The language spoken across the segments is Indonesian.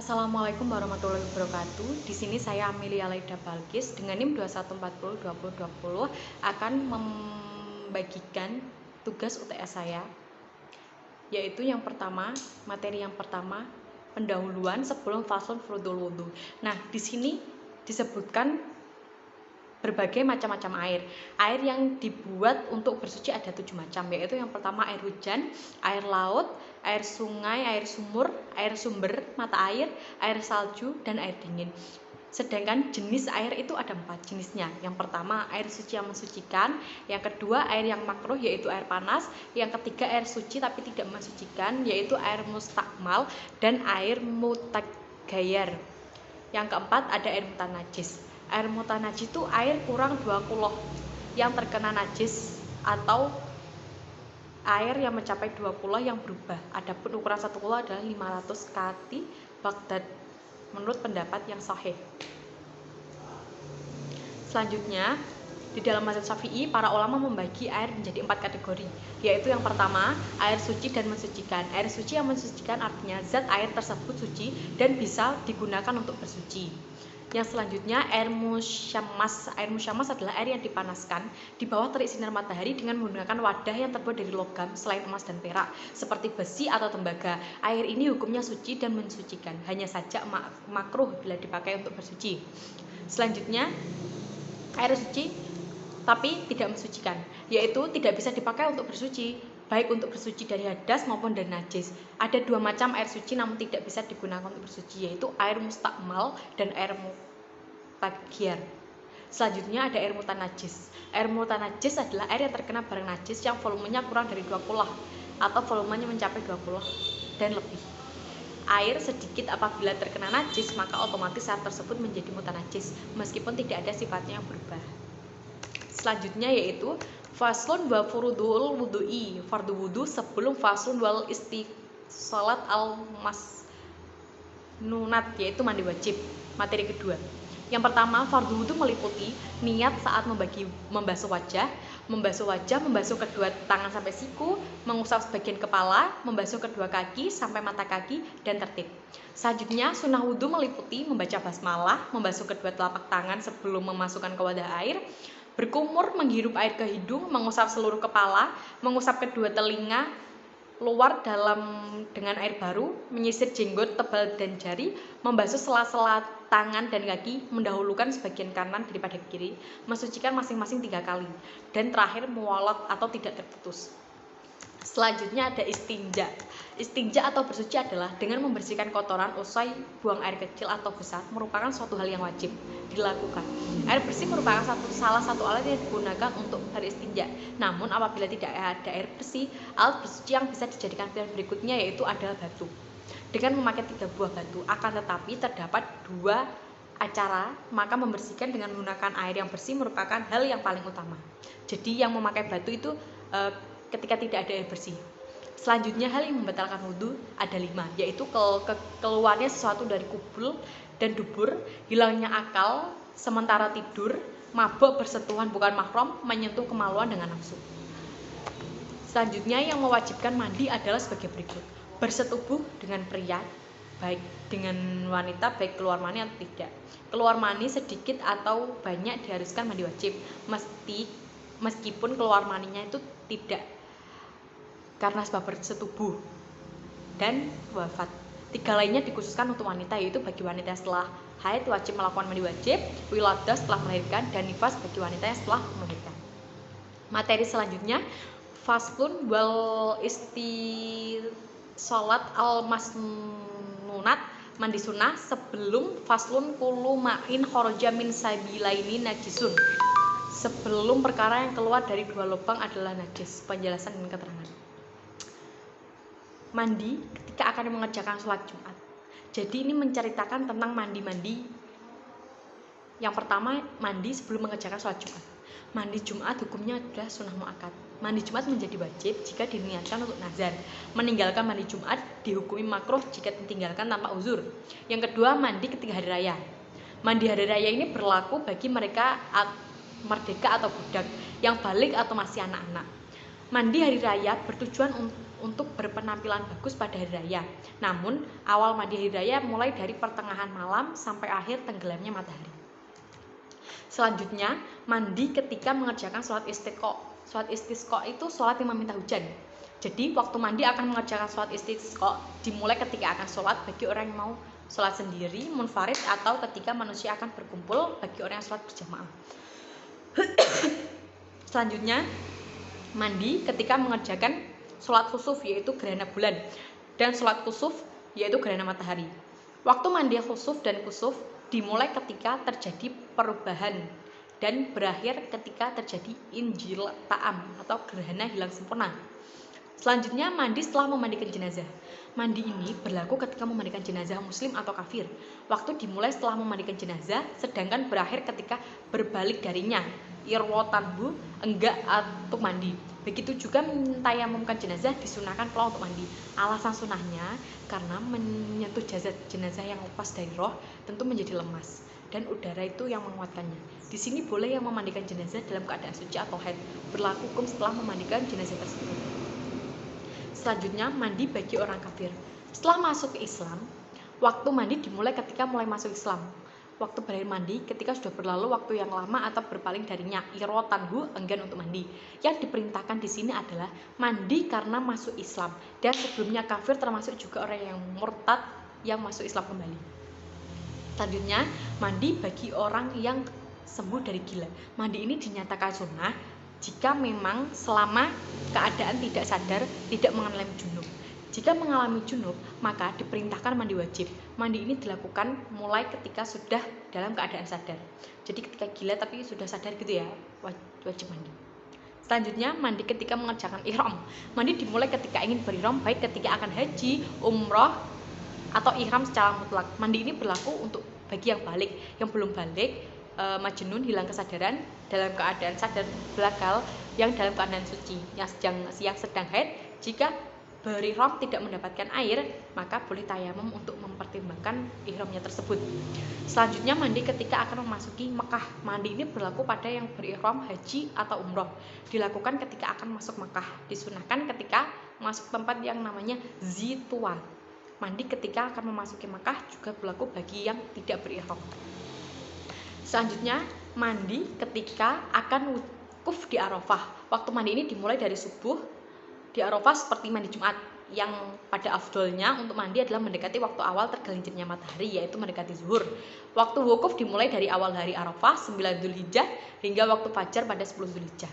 Assalamualaikum warahmatullahi wabarakatuh. Di sini saya Amelia Laida Balkis dengan NIM 21402020 akan membagikan tugas UTS saya, yaitu yang pertama, materi yang pertama, pendahuluan sebelum faslun furudul wudu. Nah, di sini disebutkan berbagai macam-macam air. Air yang dibuat untuk bersuci ada 7 macam, yaitu yang pertama air hujan, air laut, air sungai, air sumur, air sumber, mata air salju, dan air dingin. Sedangkan jenis air itu ada 4 jenisnya. Yang pertama air suci yang mensucikan, yang kedua air yang makruh yaitu air panas, yang ketiga air suci tapi tidak mensucikan yaitu air mustakmal dan air mutagayar. Yang keempat ada air mutanajis. Air mutanajis itu air kurang 2 kuloh yang terkena najis atau air yang mencapai 2 kuloh yang berubah. Adapun ukuran 1 kuloh adalah 500 kati Baghdad menurut pendapat yang sahih. Selanjutnya, di dalam mazhab Syafi'i, para ulama membagi air menjadi 4 kategori, yaitu yang pertama, air suci dan mensucikan. Air suci yang mensucikan artinya zat air tersebut suci dan bisa digunakan untuk bersuci. Yang selanjutnya, air musyammas. Air musyammas adalah air yang dipanaskan di bawah terik sinar matahari dengan menggunakan wadah yang terbuat dari logam selain emas dan perak, seperti besi atau tembaga. Air ini hukumnya suci dan mensucikan, hanya saja makruh bila dipakai untuk bersuci. Selanjutnya, air suci tapi tidak mensucikan, yaitu tidak bisa dipakai untuk bersuci, baik untuk bersuci dari hadas maupun dari najis. Ada 2 macam air suci namun tidak bisa digunakan untuk bersuci, yaitu air mustakmal dan air mutaghyar. Selanjutnya ada air mutanajis. Air mutanajis adalah air yang terkena barang najis yang volumenya kurang dari 2 kulah atau volumenya mencapai 2 kulah dan lebih. Air sedikit apabila terkena najis, maka otomatis air tersebut menjadi mutanajis meskipun tidak ada sifatnya yang berubah. Selanjutnya yaitu faslun wa furudul wudu'i, fardu wudu sebelum faslun wal istisalat al masnunat, yaitu mandi wajib. Materi kedua. Yang pertama, fardu wudu meliputi niat saat membasuh wajah, membasuh kedua tangan sampai siku, mengusap sebagian kepala, membasuh kedua kaki sampai mata kaki, dan tertib. Selanjutnya, sunnah wudu meliputi membaca basmalah, membasuh kedua telapak tangan sebelum memasukkan ke wadah air, berkumur, menghirup air ke hidung, mengusap seluruh kepala, mengusap kedua telinga luar dengan air baru, menyisir jenggot tebal dan jari, membasuh sela-sela tangan dan kaki, mendahulukan sebagian kanan daripada kiri, mensucikan masing-masing 3 kali, dan terakhir muwalat atau tidak terputus. Selanjutnya ada istinja. Istinja atau bersuci adalah dengan membersihkan kotoran usai buang air kecil atau besar merupakan suatu hal yang wajib dilakukan. Air bersih merupakan salah satu alat yang digunakan untuk beristinja. Namun apabila tidak ada air bersih, alat bersuci yang bisa dijadikan pilihan berikutnya yaitu adalah batu. Dengan memakai 3 buah batu, akan tetapi terdapat 2 acara, maka membersihkan dengan menggunakan air yang bersih merupakan hal yang paling utama. Jadi yang memakai batu itu ketika tidak ada air bersih. Selanjutnya hal yang membatalkan wudhu ada 5, yaitu keluarnya sesuatu dari kubul dan dubur, hilangnya akal sementara tidur, mabuk bersentuhan bukan mahram, menyentuh kemaluan dengan nafsu. Selanjutnya yang mewajibkan mandi adalah sebagai berikut: bersetubuh dengan pria, baik dengan wanita, baik keluar mani atau tidak. Keluar mani sedikit atau banyak diharuskan mandi wajib, meskipun keluar maninya itu tidak karena sebab bersetubuh dan wafat. 3 lainnya dikhususkan untuk wanita, yaitu bagi wanita setelah haid wajib melakukan mandi wajib, wiladah setelah melahirkan, dan nifas bagi wanita yang setelah melahirkan. Materi selanjutnya faslun wal istisalat al masnunat, mandi sunnah sebelum faslun kullu ma'in kharaja min sabilaini najisun, sebelum perkara yang keluar dari 2 lubang adalah najis. Penjelasan dan keterangan. Mandi ketika akan mengerjakan sholat Jumat. Jadi ini menceritakan tentang mandi-mandi. Yang pertama, mandi sebelum mengerjakan sholat Jumat. Mandi Jumat hukumnya adalah sunnah muakkad. Mandi Jumat menjadi wajib jika diniatkan untuk nazar. Meninggalkan mandi Jumat dihukumi makruh jika ditinggalkan tanpa uzur. Yang kedua, mandi ketika hari raya. Mandi hari raya ini berlaku bagi mereka merdeka atau budak, yang balik atau masih anak-anak. Mandi hari raya bertujuan untuk berpenampilan bagus pada hari raya. Namun, awal mandi hari raya mulai dari pertengahan malam sampai akhir tenggelamnya matahari. Selanjutnya, mandi ketika mengerjakan sholat istisqa. Sholat istisqa itu sholat yang meminta hujan. Jadi, waktu mandi akan mengerjakan sholat istisqa dimulai ketika akan sholat bagi orang yang mau sholat sendiri, munfarid, atau ketika manusia akan berkumpul bagi orang yang sholat berjamaah. Selanjutnya, mandi ketika mengerjakan sholat khusuf yaitu gerhana bulan dan sholat kusuf yaitu gerhana matahari. Waktu mandi khusuf dan kusuf dimulai ketika terjadi perubahan dan berakhir ketika terjadi injil ta'am atau gerhana hilang sempurna. Selanjutnya, mandi setelah memandikan jenazah. Mandi ini berlaku ketika memandikan jenazah muslim atau kafir. Waktu dimulai setelah memandikan jenazah, sedangkan berakhir ketika berbalik darinya. Irwotanbu enggak atau mandi. Begitu juga mentayamumkan jenazah disunahkan pula untuk mandi. Alasan sunahnya karena menyentuh jenazah yang lepas dari roh tentu menjadi lemas dan udara itu yang menguatkannya. Di sini boleh yang memandikan jenazah dalam keadaan suci atau haid. Berlaku hukum setelah memandikan jenazah tersebut. Selanjutnya, mandi bagi orang kafir. Setelah masuk ke Islam, waktu mandi dimulai ketika mulai masuk Islam. Waktu berakhir mandi ketika sudah berlalu waktu yang lama atau berpaling darinya. Irwotanhu enggan untuk mandi. Yang diperintahkan di sini adalah mandi karena masuk Islam dan sebelumnya kafir, termasuk juga orang yang murtad yang masuk Islam kembali. Selanjutnya, mandi bagi orang yang sembuh dari gila. Mandi ini dinyatakan sunnah jika memang selama keadaan tidak sadar, tidak mengalami junub. Jika mengalami junub, maka diperintahkan mandi wajib. Mandi ini dilakukan mulai ketika sudah dalam keadaan sadar. Jadi ketika gila tapi sudah sadar gitu ya, wajib mandi. Selanjutnya, mandi ketika mengerjakan ihram. Mandi dimulai ketika ingin berihram, baik ketika akan haji, umroh, atau ihram secara mutlak. Mandi ini berlaku untuk bagi yang balik. Yang belum balik, majnun, hilang kesadaran, dalam keadaan sadar, belagal, yang dalam keadaan suci, yang sedang haid. Jika berihram tidak mendapatkan air, maka boleh tayamum untuk mempertimbangkan ihramnya tersebut. Selanjutnya, mandi ketika akan memasuki Mekah. Mandi ini berlaku pada yang berihram haji atau umroh. Dilakukan ketika akan masuk Mekah. Disunahkan ketika masuk tempat yang namanya Zituwa. Mandi ketika akan memasuki Mekah juga berlaku bagi yang tidak berihram. Selanjutnya, mandi ketika akan wukuf di Arafah. Waktu mandi ini dimulai dari subuh di Arafah seperti mandi Jumat. Yang pada afdolnya untuk mandi adalah mendekati waktu awal tergelincirnya matahari, yaitu mendekati zuhur. Waktu wukuf dimulai dari awal hari Arafah 9 Dzulhijjah hingga waktu fajar pada 10 Dzulhijjah.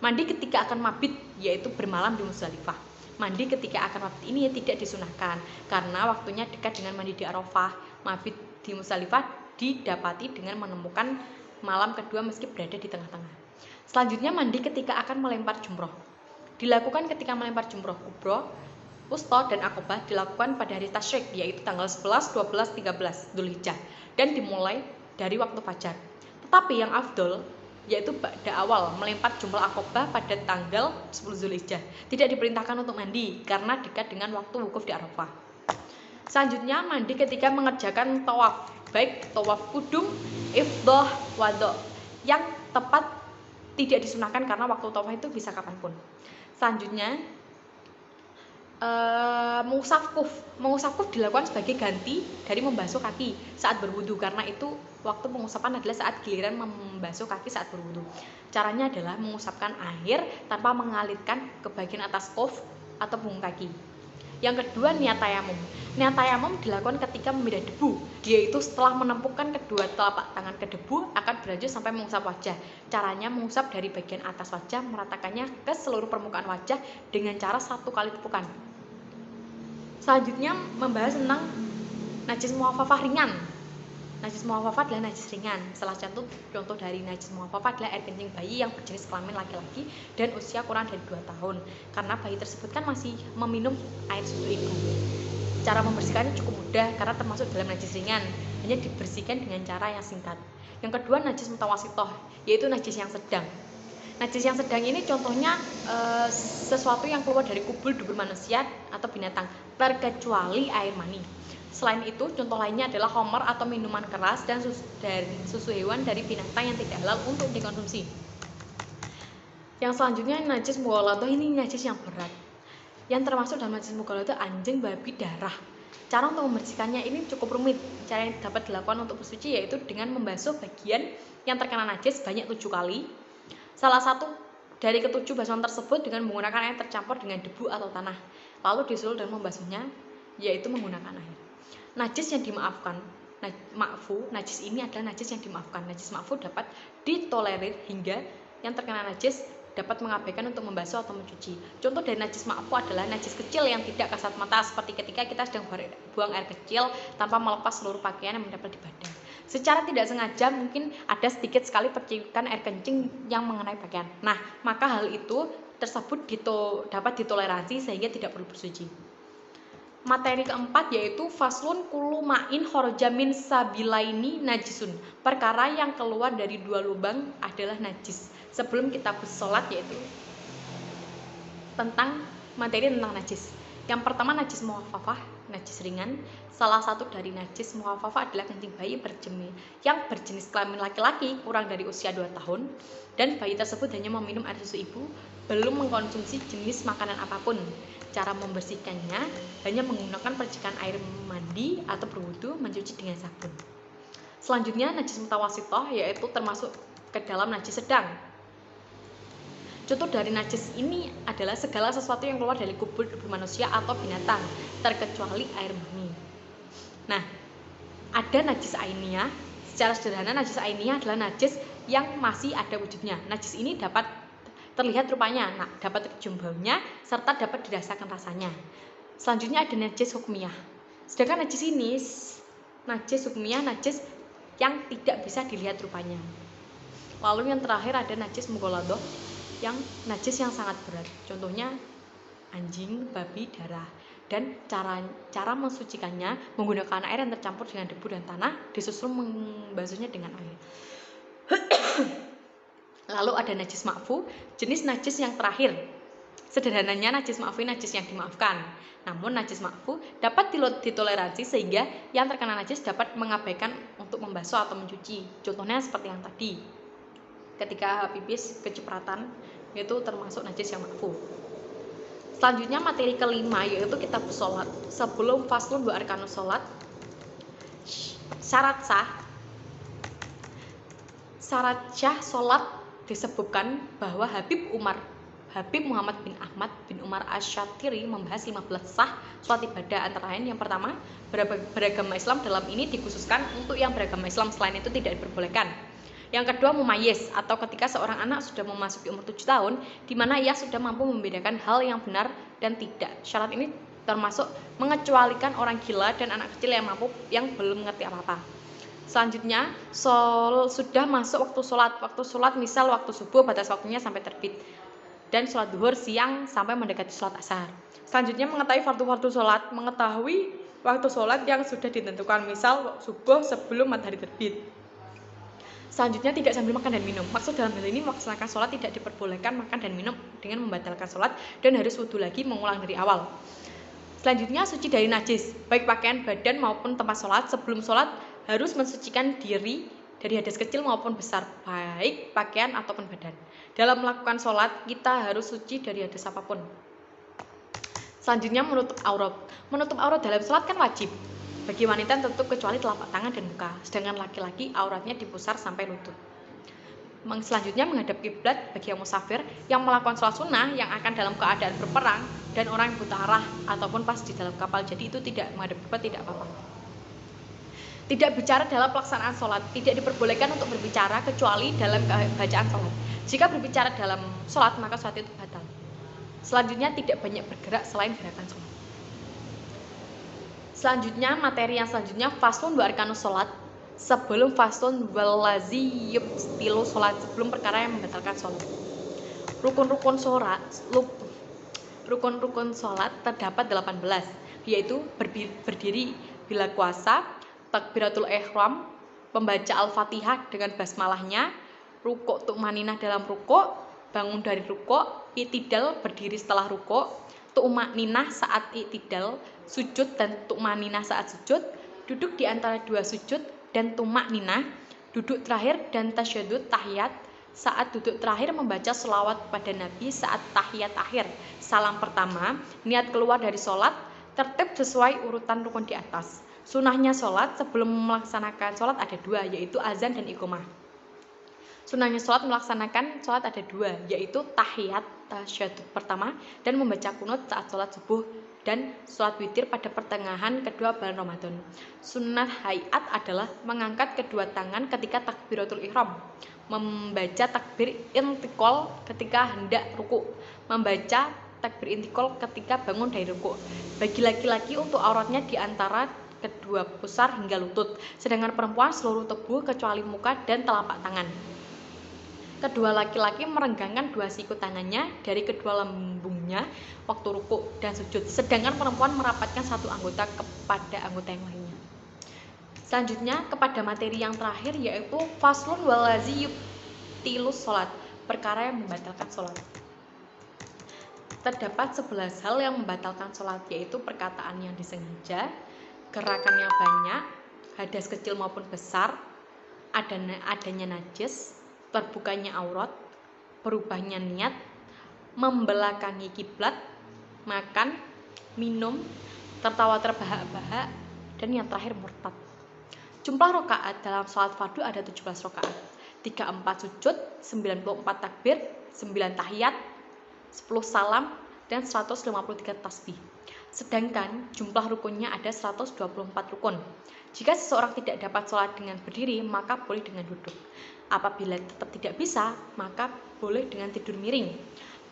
Mandi ketika akan mabit, yaitu bermalam di Musdalifah. Mandi ketika akan mabit ini tidak disunahkan karena waktunya dekat dengan mandi di Arafah. Mabit di Musdalifah didapati dengan menemukan malam kedua meski berada di tengah-tengah. Selanjutnya, mandi ketika akan melempar jumroh. Dilakukan ketika melempar jumroh kubro, wusta, dan akobah dilakukan pada hari tasyrik, yaitu tanggal 11, 12, 13 Dzulhijjah dan dimulai dari waktu fajar. Tetapi yang afdol yaitu pada awal melempar jumroh akobah pada tanggal 10 Dzulhijjah. Tidak diperintahkan untuk mandi karena dekat dengan waktu wukuf di Arafah. Selanjutnya, mandi ketika mengerjakan tawaf, baik tawaf kudum, ifdah, wado. Yang tepat tidak disunahkan karena waktu tawaf itu bisa kapanpun. Selanjutnya, mengusap kuf dilakukan sebagai ganti dari membasuh kaki saat berwudu, karena itu waktu pengusapan adalah saat giliran membasuh kaki saat berwudu. Caranya adalah mengusapkan air tanpa mengalirkan ke bagian atas kuf atau punggung kaki. Yang kedua, niat tayamum. Niat tayamum dilakukan ketika memindah debu, yaitu setelah menempukkan kedua telapak tangan ke debu akan berlanjut sampai mengusap wajah. Caranya mengusap dari bagian atas wajah, meratakannya ke seluruh permukaan wajah dengan cara 1 kali tepukan. Selanjutnya, membahas tentang najis muaffafah ringan. Najis muaffafah adalah najis ringan. Salah satu contoh dari najis muaffafah adalah air kencing bayi yang berjenis kelamin laki-laki dan usia kurang dari 2 tahun. Karena bayi tersebut kan masih meminum air susu ibu. Cara membersihkannya cukup mudah karena termasuk dalam najis ringan. Hanya dibersihkan dengan cara yang singkat. Yang kedua, najis mutawasitoh, yaitu najis yang sedang. Najis yang sedang ini contohnya sesuatu yang keluar dari kubul dubur manusia atau binatang, terkecuali air mani. Selain itu, contoh lainnya adalah khamar atau minuman keras dan susu hewan dari binatang yang tidak halal untuk dikonsumsi. Yang selanjutnya, najis mughalladzah, ini najis yang berat. Yang termasuk dalam najis mughalladah itu anjing, babi, darah. Cara untuk membersihkannya ini cukup rumit. Cara yang dapat dilakukan untuk bersuci yaitu dengan membasuh bagian yang terkena najis banyak 7 kali. Salah satu dari ketujuh basuhan tersebut dengan menggunakan air tercampur dengan debu atau tanah. Lalu disusul dan membasuhnya yaitu menggunakan air. Najis yang dimaafkan, najis ini adalah najis yang dimaafkan. Najis ma'fu dapat ditolerir hingga yang terkena najis dapat mengabaikan untuk membasuh atau mencuci. Contoh dari najis ma'fu adalah najis kecil yang tidak kasat mata, seperti ketika kita sedang buang air kecil tanpa melepas seluruh pakaian yang menempel di badan. Secara tidak sengaja mungkin ada sedikit sekali percikan air kencing yang mengenai pakaian. Nah, maka hal itu tersebut dapat ditoleransi sehingga tidak perlu bersuci. Materi keempat yaitu faslun kullu ma'in kharaja min sabilaini najisun. Perkara yang keluar dari 2 lubang adalah najis. Sebelum kita bersolat yaitu tentang materi tentang najis. Yang pertama najis mukhafafah, najis ringan. Salah satu dari najis mukhafafah adalah kencing bayi yang berjenis kelamin laki-laki kurang dari usia 2 tahun dan bayi tersebut hanya meminum air susu ibu, belum mengkonsumsi jenis makanan apapun. Cara membersihkannya hanya menggunakan percikan air mandi atau berwudu, mencuci dengan sabun. Selanjutnya najis mutawasithah yaitu termasuk ke dalam najis sedang. Contoh dari najis ini adalah segala sesuatu yang keluar dari kubur manusia atau binatang, terkecuali air mani. Nah, ada najis ainiyah. Secara sederhana, najis ainiyah adalah najis yang masih ada wujudnya. Najis ini dapat terlihat rupanya, dapat tercium baunya, serta dapat dirasakan rasanya. Selanjutnya ada najis hukmiyah. Sedangkan najis ini, najis hukmiyah, najis yang tidak bisa dilihat rupanya. Lalu yang terakhir ada najis mughalladah, yang najis yang sangat berat. Contohnya anjing, babi, darah. Dan cara mensucikannya menggunakan air yang tercampur dengan debu dan tanah, disusul membasuhnya dengan air. Lalu ada najis ma'fu, jenis najis yang terakhir. Sederhananya najis ma'fu najis yang dimaafkan. Namun najis ma'fu dapat ditoleransi sehingga yang terkena najis dapat mengabaikan untuk membasuh atau mencuci. Contohnya seperti yang tadi. Ketika pipis kecipratan, itu termasuk najis yang ma'fu. Selanjutnya materi kelima yaitu kitab sholat. Sebelum faslun 2 arkanus sholat, syarat syah sholat disebutkan bahwa Habib Muhammad bin Ahmad bin Umar Asy-Syatiri membahas 15 sah sholat ibadah, antara lain yang pertama beragama Islam, dalam ini dikhususkan untuk yang beragama Islam, selain itu tidak diperbolehkan. Yang kedua mumayyiz, atau ketika seorang anak sudah memasuki umur 7 tahun di mana ia sudah mampu membedakan hal yang benar dan tidak. Syarat ini termasuk mengecualikan orang gila dan anak kecil yang belum mengerti apa-apa. Selanjutnya sudah masuk waktu sholat misal waktu subuh batas waktunya sampai terbit, dan sholat duhur siang sampai mendekati sholat asar. Selanjutnya mengetahui fardu sholat, mengetahui waktu sholat yang sudah ditentukan misal subuh sebelum matahari terbit. Selanjutnya tidak sambil makan dan minum. Maksud dalam hal ini melaksanakan sholat tidak diperbolehkan makan dan minum dengan membatalkan sholat dan harus wudu lagi mengulang dari awal. Selanjutnya suci dari najis, baik pakaian badan maupun tempat sholat. Sebelum sholat harus mensucikan diri dari hadas kecil maupun besar, baik pakaian ataupun badan. Dalam melakukan sholat kita harus suci dari hadas apapun. Selanjutnya menutup aurat. Menutup aurat dalam sholat kan wajib. Bagi wanita tertutup kecuali telapak tangan dan muka, sedangkan laki-laki auratnya dipusar sampai lutut. Selanjutnya menghadap kiblat bagi yang musafir yang melakukan sholat sunnah yang akan dalam keadaan berperang dan orang yang buta arah ataupun pas di dalam kapal, jadi itu tidak menghadap kiblat tidak apa-apa. Tidak bicara dalam pelaksanaan sholat, tidak diperbolehkan untuk berbicara kecuali dalam bacaan sholat. Jika berbicara dalam sholat maka sholat itu batal. Selanjutnya tidak banyak bergerak selain gerakan sholat. Selanjutnya materi yang selanjutnya faslun 2 arkanus sholat. Sebelum faslun walazi yubtilu sholat, sebelum perkara yang membatalkan sholat. Rukun-rukun sholat terdapat 18, yaitu berdiri bila puasa, takbiratul ihram, membaca al-fatihah dengan basmalahnya, rukuk tu'maninah dalam rukuk, bangun dari rukuk, i'tidal berdiri setelah rukuk, tu'maninah saat i'tidal, sujud dan tu'maninah saat sujud, duduk di antara 2 sujud dan tu'maninah, duduk terakhir dan tasyahud tahiyat, Saat duduk terakhir membaca sholawat pada Nabi saat tahiyat akhir. Salam pertama, niat keluar dari sholat, tertib sesuai urutan rukun di atas. Sunahnya sholat sebelum melaksanakan sholat ada dua, yaitu azan dan iqomah. Sunahnya sholat melaksanakan sholat ada dua, yaitu tahiyat tasyahud pertama dan membaca kunut saat sholat subuh dan sholat witir pada pertengahan kedua bulan Ramadan. Sunnah hayat adalah mengangkat kedua tangan ketika takbiratul ihram, membaca takbir intikal ketika hendak ruku, membaca takbir intikal ketika bangun dari ruku. Bagi laki-laki untuk auratnya di antara kedua pusar hingga lutut, sedangkan perempuan seluruh tubuh kecuali muka dan telapak tangan. Kedua laki-laki merenggangkan dua siku tangannya dari kedua lambungnya waktu ruku dan sujud, sedangkan perempuan merapatkan satu anggota kepada anggota yang lainnya. Selanjutnya kepada materi yang terakhir, yaitu faslun walazi yubtilus sholat, perkara yang membatalkan sholat. Terdapat 11 hal yang membatalkan sholat, yaitu perkataan yang disengaja, gerakan yang banyak, hadas kecil maupun besar, adanya najis, terbukanya aurat, berubahnya niat, membelakangi kiblat, makan, minum, tertawa terbahak-bahak, dan yang terakhir murtad. Jumlah rakaat dalam sholat fardu ada 17 rakaat, 34 sujud, 94 takbir, 9 tahiyat, 10 salam, dan 153 tasbih. Sedangkan jumlah rukunnya ada 124 rukun. Jika seseorang tidak dapat sholat dengan berdiri, maka boleh dengan duduk. Apabila tetap tidak bisa, maka boleh dengan tidur miring.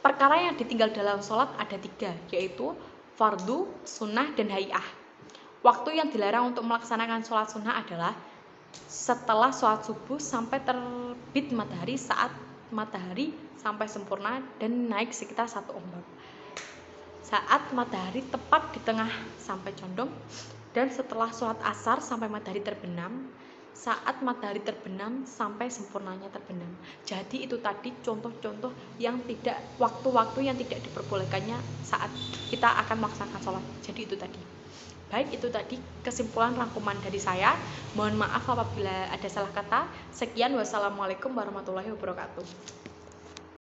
Perkara yang ditinggal dalam sholat ada 3, yaitu fardu, sunnah, dan hayah. Waktu yang dilarang untuk melaksanakan sholat sunnah adalah setelah sholat subuh sampai terbit matahari, saat matahari sampai sempurna dan naik sekitar 1 ombak, saat matahari tepat di tengah sampai condong, dan setelah sholat asar sampai matahari terbenam, saat matahari terbenam sampai sempurnanya terbenam. Jadi itu tadi contoh-contoh yang tidak, waktu-waktu yang tidak diperbolehkannya saat kita akan melaksanakan sholat. Jadi itu tadi. Baik, itu tadi kesimpulan rangkuman dari saya. Mohon maaf apabila ada salah kata. Sekian, wassalamualaikum warahmatullahi wabarakatuh.